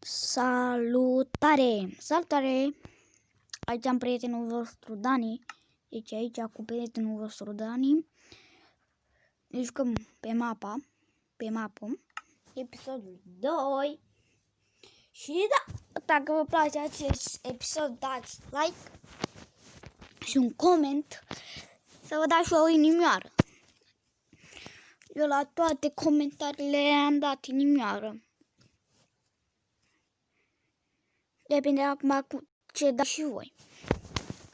Salutare! Salutare! Aici am prietenul vostru Dani. Deci aici cu prietenul vostru Dani ne jucăm pe mapă, episodul 2. Și da, dacă vă place acest episod, dați like și un coment, să vă dați și o inimioară. Eu la toate comentariile am dat inimioară. Depinde acum cu ce dați și voi.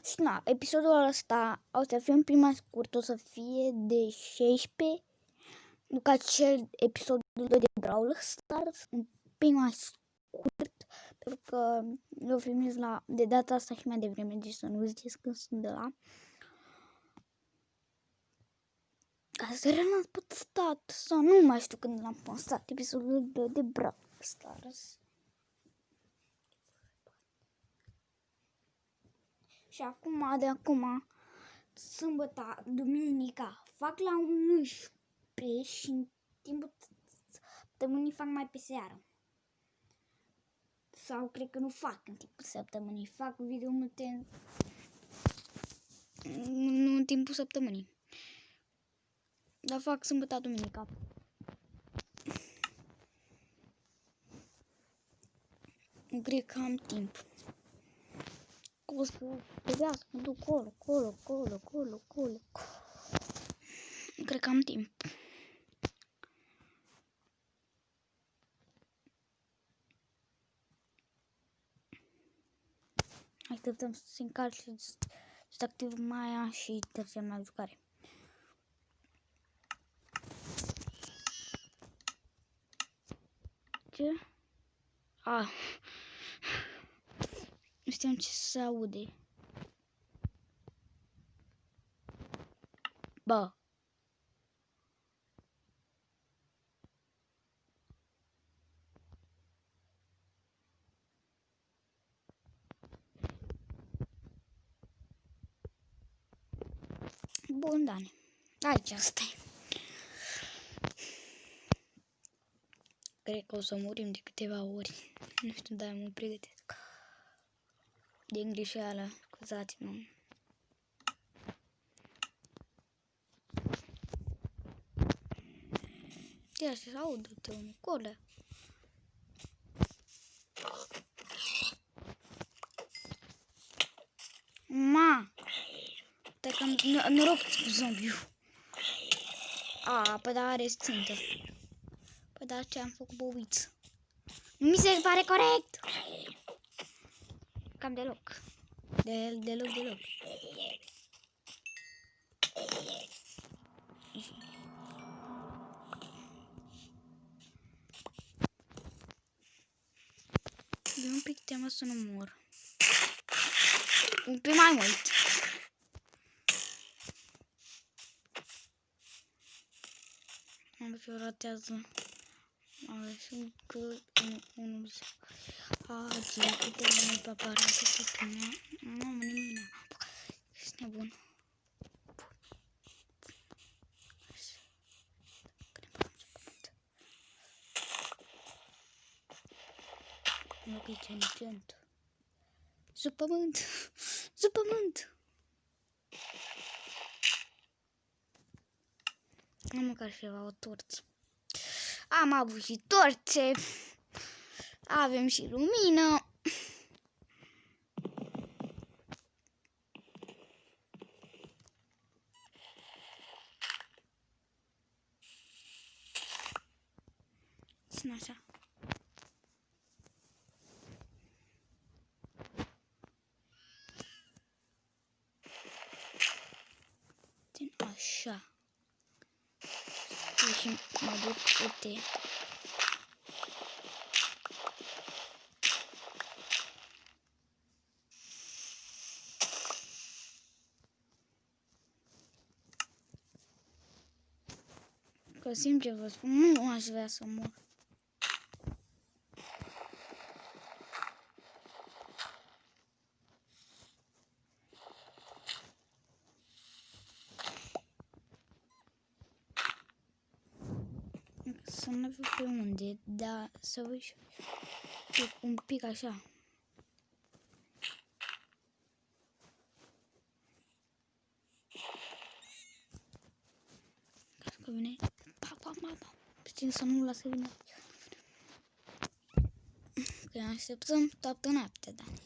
Și na, episodul ăsta o să fie un pic mai scurt, o să fie de 16, după acel episodul 2 de Brawl Stars, un pic mai scurt, pentru că eu filmez de data asta și mai devreme, deci să nu ziceți când sunt de la. Ca să l-am postat, sau nu mai știu când l-am postat, episodul 2 de Brawl Stars. Și de acum, sâmbătă, duminica, fac la 11 și în timpul săptămânii fac mai pe seară. Sau cred că nu fac în timpul săptămânii, fac video multe nu în timpul săptămânii. Dar fac sâmbătă, duminica. Nu cred că am timp. O să trebuiască, mă duc acolo. Nu cred că am timp. Așteptăm să se încarce și să activăm Maia și trecem la jucare. Ce? Nu știam ce se aude. Bă. Bun, Dani. Aici stai. Cred că o să murim de câteva ori. Nu știu, dar mă pregătesc. Din greșeală, scuzați-mă. Ia să audă-te, Nicole. Ma! Dacă noroc cu zombiu. Păi da, are țintă. Păi da, ce am făcut bobiță. Nu mi se pare corect. Cam deloc. Deloc. E un pic teamă să nu mor. Un pic mai mult. Am că ratează. Și că unul ce câte mâini pe aparate să punea. Mamă, nimic n-am. Ești nebun. Nu că e inteligent. Sub pământ. Am măcar ceva, o torță. Am avut și torțe. Avem și lumină. Sunt așa. Țin așa. Și mă duc uite. Că simt ce vă spun, nu aș vrea să mor. Să nu văd pe unde, dar să văd și un pic așa. Că vine. Pa. Puțin să nu lasă vină. Că așteptăm toată noaptea, Dani.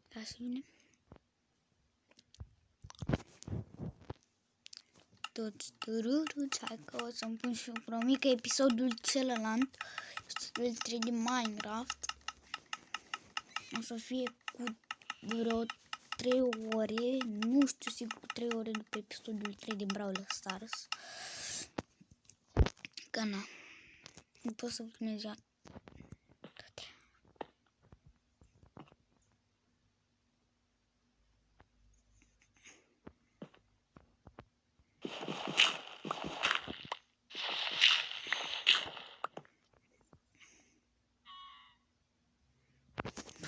Lasă vine. Hai că o să-mi pun și eu promit că episodul celălalt, episodul 3 din Minecraft, o să fie cu vreo 3 ore, nu știu sigur, 3 ore după episodul 3 din Brawl Stars. Că na, nu pot să filmez ea.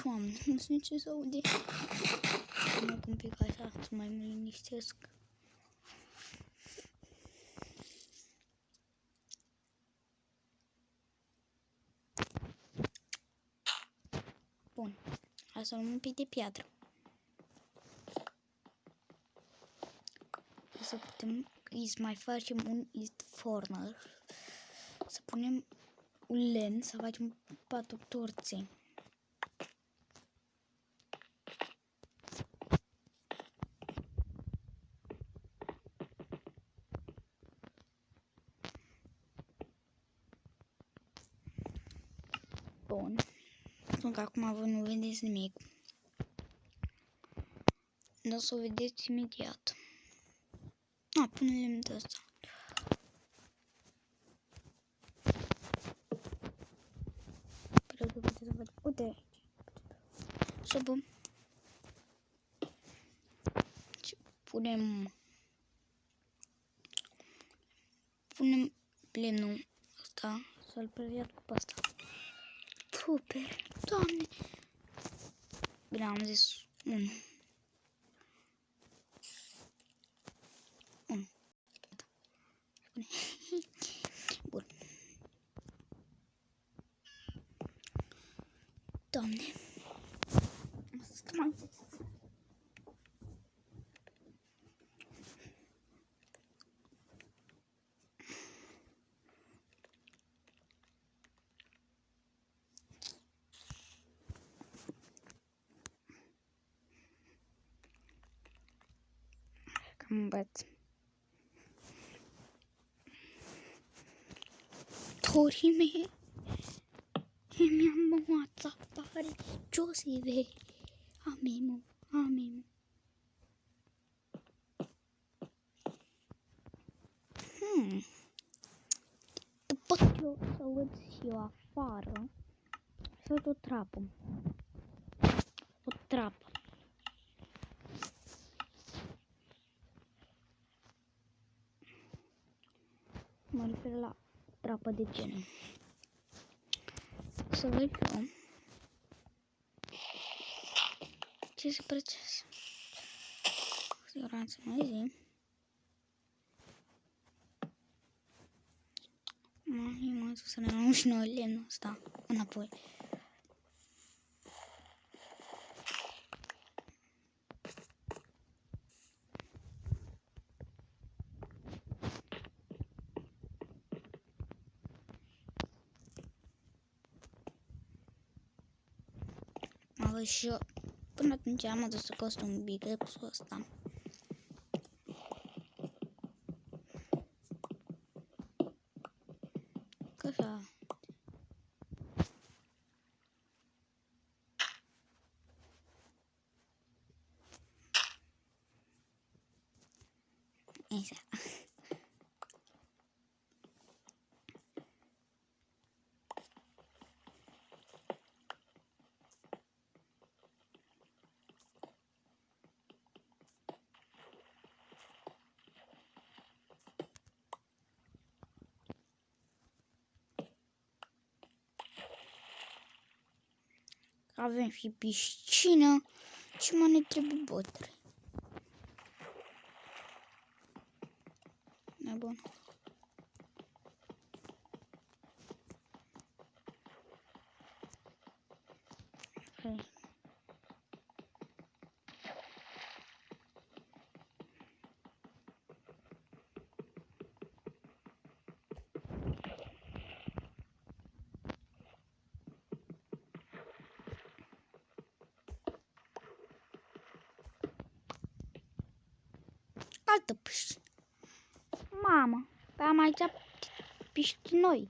Doamne, nu știu ce să aude. Mă un pic așa, să mai mă liniștesc. Bun, hai să luăm un pic de piatră. Să putem, să mai facem un east corner. Să punem un len, să facem 4 torțe. Bun. Pentru că acum voi nu vedeți nimic. Dar o să o vedeți imediat. Pune lemn de ăsta. Uite aici. Să băm. Punem lemnul ăsta. Să-l previat cu asta. Super, Doamne! Bine, am zis 1. Bun. Doamne! Asta mai zis. Cam învăț. Torii mei mi-am WhatsApp-are Joseve. Amemo. Pot eu să văd și eu afară. Să văd o trapă. O trapă. Mă refer la trapă de genul. Să văd eu ce se procesează. Cu siguranță mai zi. Mă duc să ne luăm și noi lemnul ăsta înapoi. Mă văd și eu. Până atunci am dus să cost un big-up-ul ăsta. Că așa. Exact. Avem și piscină și mai ne trebuie botări. E bun. Altă piscină. Mamă, pe am aici piscini noi.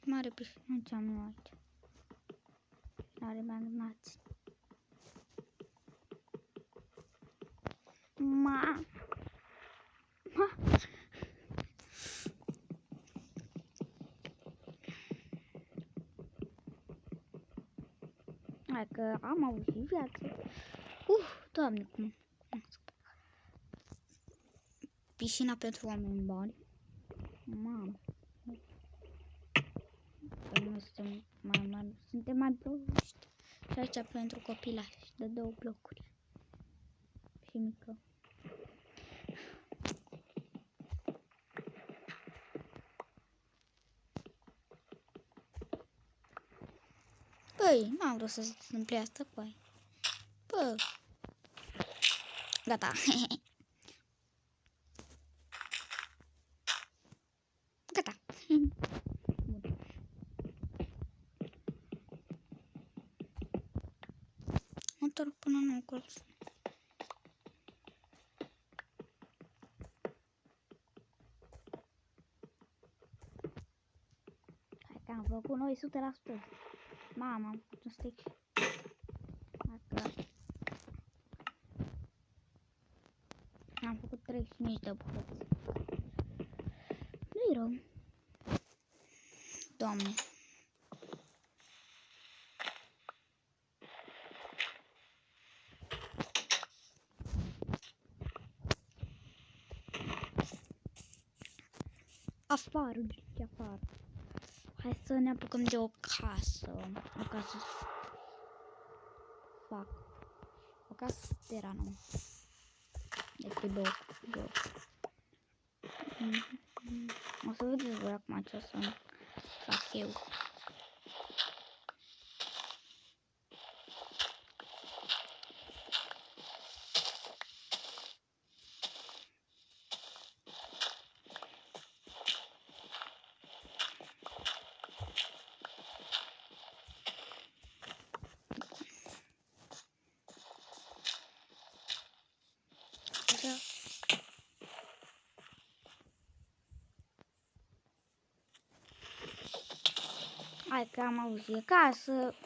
Mare piscină ce am eu aici. Are magnați. Hai că am avut și viață. Doamne, cum? Piscina pentru oameni bani. Mamă. Că noi suntem mai proști. Și aici pentru copilași de 2 blocuri. Și mică. Păi, n-am vrut să se întâmple asta cu aia. Bă. Gata. Gata. Motor până nu colț. Hai că am făcut noi 100%. Mama, am făcut un stick. Am făcut 35 de bucăți. Nu-i rău. Doamne. Afară, de afară. Hai să ne apucăm de o casă. O casă. Fac. O casă terană. De pe bloc. O să vedeți voi acum ce o să fac eu. Hai că am auzit casă.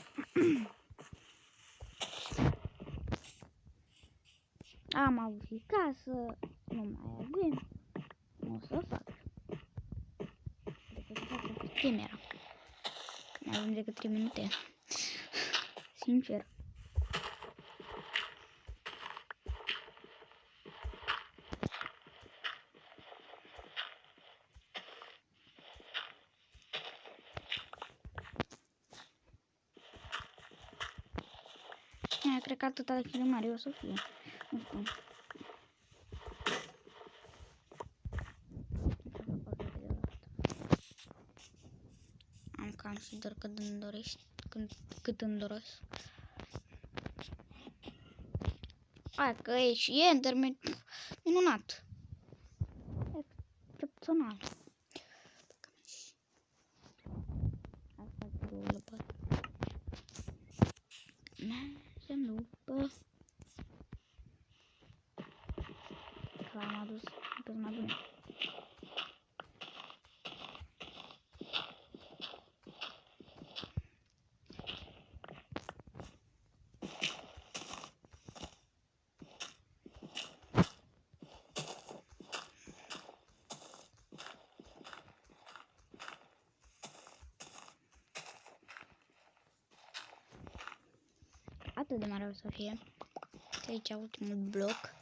Am auzit casă. Nu mai avem. Nu o să fac. Decât să fac camera. Mai avem decât 3 minute. Sincer. Cred că atâta de filmare o să fie. Nu știu. Am cam și doar cât îmi dorești. Cât îmi doresc. Hai că e și enter minunat. Excepțional. Asta e o lăpată. Mergem după. Că am adus pe zona bună. Atât de mare o să fie. Aici ultimul bloc.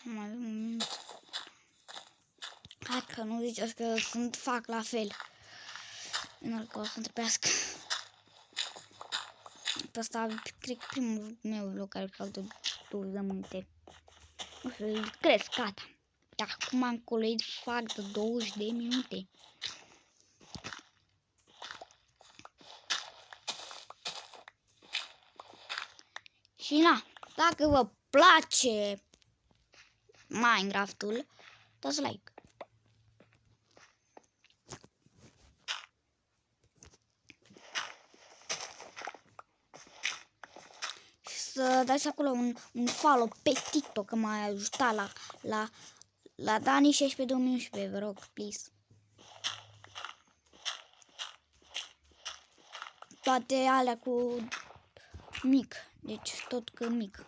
Mai avem un minut. Hai că nu ziceți că fac la fel. Nu că o să întrebească. Pe ăsta, cred că primul meu vlog care fac de 20 de minute. Nu știu, cresc, gata. Dar acum am colit fac de 20 de minute. Și na, dacă vă place Minecraft-ul, dați like. Și să dați acolo un follow pe TikTok, că m-a ajutat la Dani 16 vă rog, please. Toate alea cu mic, deci tot cu mic.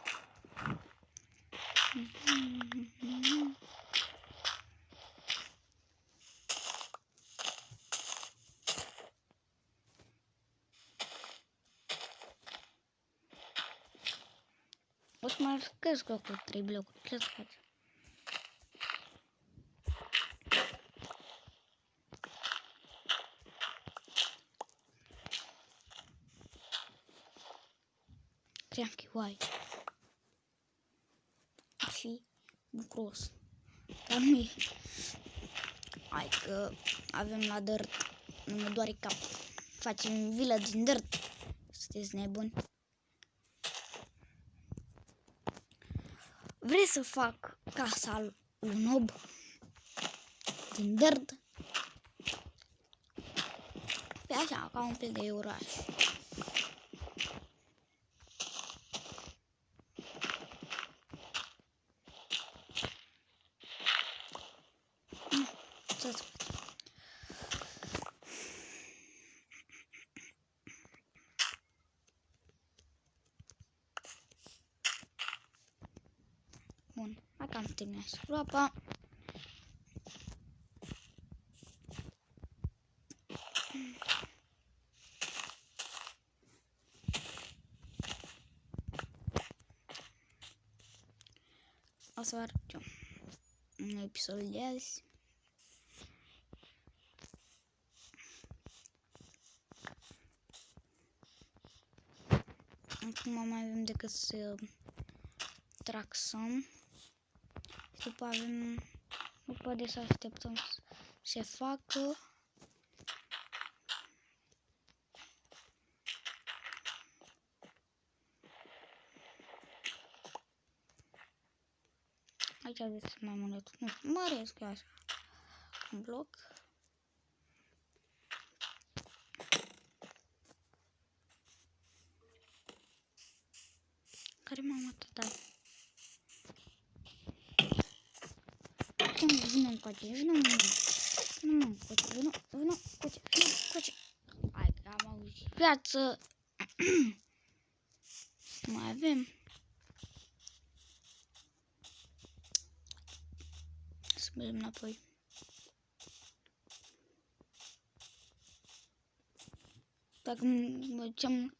O să mă cresc cu 3 blocuri, ce să fac? Cream că e oai. Și bucuros. Dar nu e. Hai că avem la dirt. Nu mă doare cap. Facem vilă din dirt. Sunteți nebuni. Vrei să fac casa lui Nob din dirt? Pe așa, ca un fel de oraș. Bun, hai că am terminat groapa. O să vă arăt eu în episodul de azi. Acum mai avem decât să traxăm. După avem, după de să așteptăm să se facă. Aici aveți mai mult, nu știu, măresc eu așa, un bloc. Care m-am atâtat? Vină încoace, vină încoace, vină încoace. Hai că am auzit viață. Mai avem. Să mergem înapoi. Dacă mă duceam...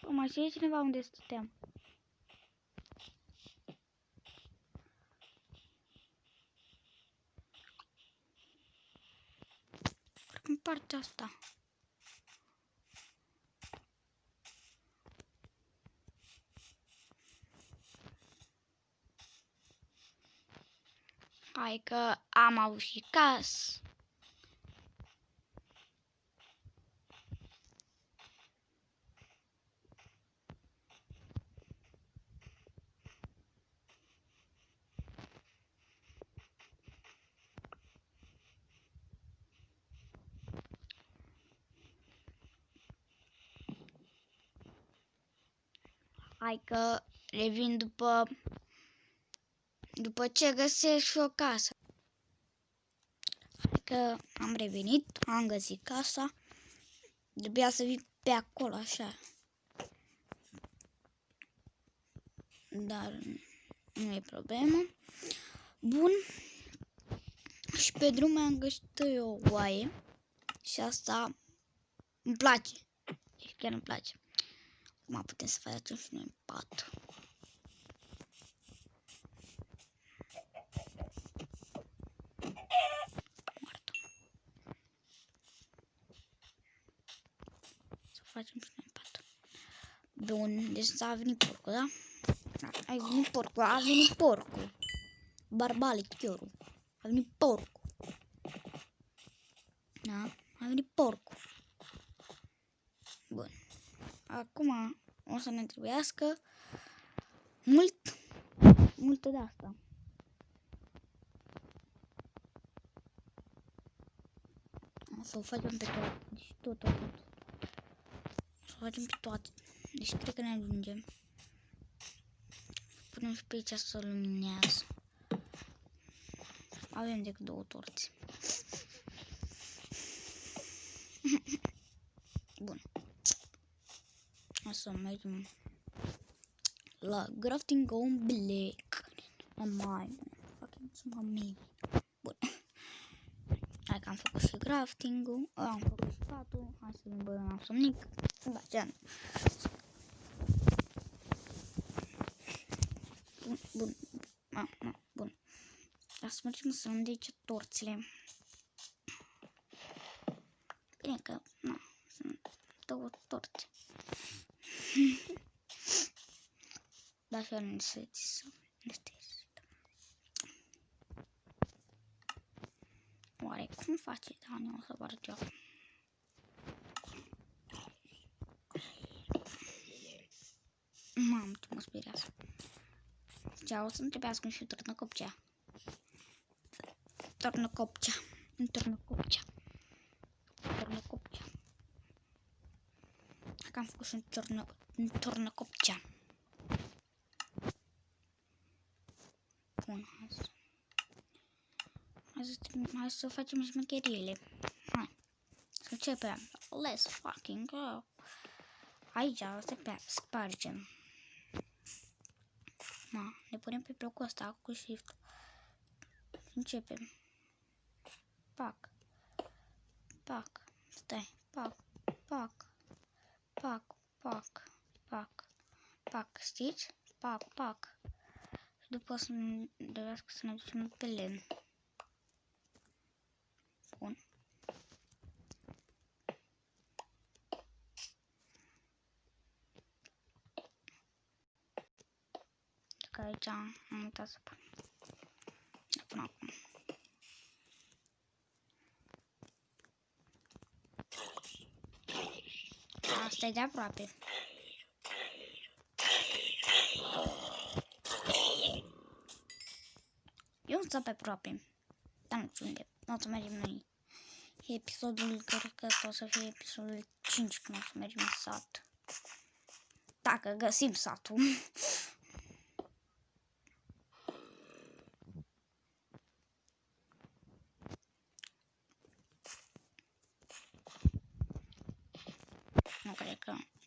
Păi mai știe cineva unde stăteam? În partea asta. Hai că am auzit casă. Hai că revin după ce găsesc și o casă. Hai că am revenit, am găsit casa. Trebuia să vii pe acolo, așa. Dar nu e problemă. Bun. Și pe drum am găsit o oaie. Și asta îmi place. Deci chiar îmi place. Acum putem să facem și noi în pat. Să facem și noi în pat. Bun, deci a venit porcul, da? A venit porcul, a venit porcul. Barbalic, chiorul. A venit porcul. Da? A venit porcul. Bun. acum o să ne trebuiască multă de asta. O să o facem pe toate, deci tot. O să o facem pe toate, deci cred că ne ajungem. Punem și pe aici să luminează. Avem decât 2 torți. Bun. O să mergem la crafting on black. Mai fucking mami. Bun. Hai că am făcut și crafting-ul, am făcut și patul, hai să ne băgăm somnic. Da, ce Bun. Bun. Dar să mergem să luăm de aici torțile. Bine că, sunt 2 torțe. Dar așa nu se Oare cum face Dani? O să vă arăt eu. Mamă, ce mă speriază. O să-mi trebuiască și târnăcopcea. Târnăcopcea. Că am făcut și un târnăcopcea. Bun, hai să facem șmecheriile. Hai, să începem. Let's fucking go. Aici o să spargem. Ne punem pe blocul ăsta cu shift. Începem. Pac. Stai. Pac. Știți? Pac. Și după o să ne trebuiască să ne ducem pe lemn. Bun. Că aici am uitat să pun acum. Asta e de aproape. Eu sunt pe aproape. Dar nu știu unde. O să mergem noi. Episodul, cred că asta o să fie episodul 5 când o să mergem în sat. Dacă găsim satul.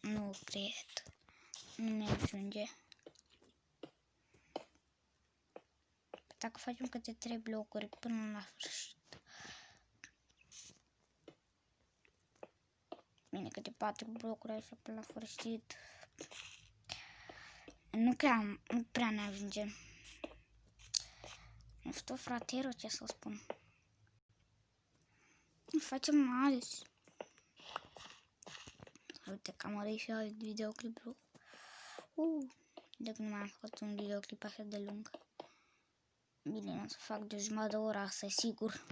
Nu cred. Nu mi ajunge. Dacă facem câte 3 blocuri până la sfârșit. Bine, câte 4 blocuri așa până la sfârșit. Nu prea ne ajunge. Nu știu, fratero, ce să spun. Facem azi. Uite că am și alt videoclip. De când nu mai am făcut un videoclip așa de lung. Bine, o să fac de jumătate de oră, asta e sigur.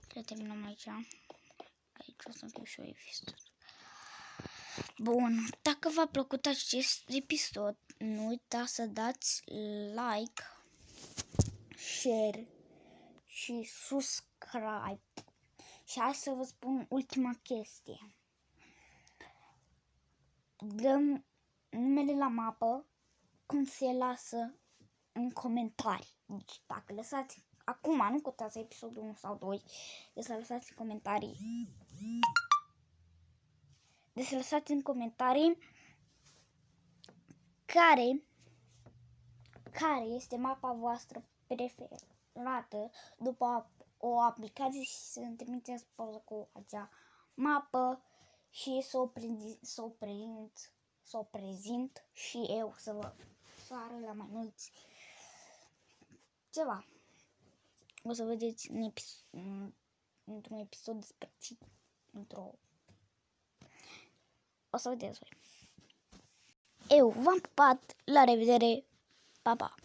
Le terminăm aici. Aici o să fiu și eu episod. Bun, dacă v-a plăcut acest episod, nu uitați să dați like, share și subscribe. Și hai să vă spun ultima chestie. Dăm numele la mapă cum se lasă în comentarii. Deci dacă lăsați acum, nu contează episodul 1 sau 2, să lăsați în comentarii. Deci să lăsați în comentarii care este mapa voastră preferată după o aplicație și să-mi trimiteți poză cu acea mapă și să o prezint și eu să vă arăt la mai mulți ceva. O să vedeți într-un episod despărțit, o să vedeți voi. Eu v-am pupat, la revedere, pa, pa!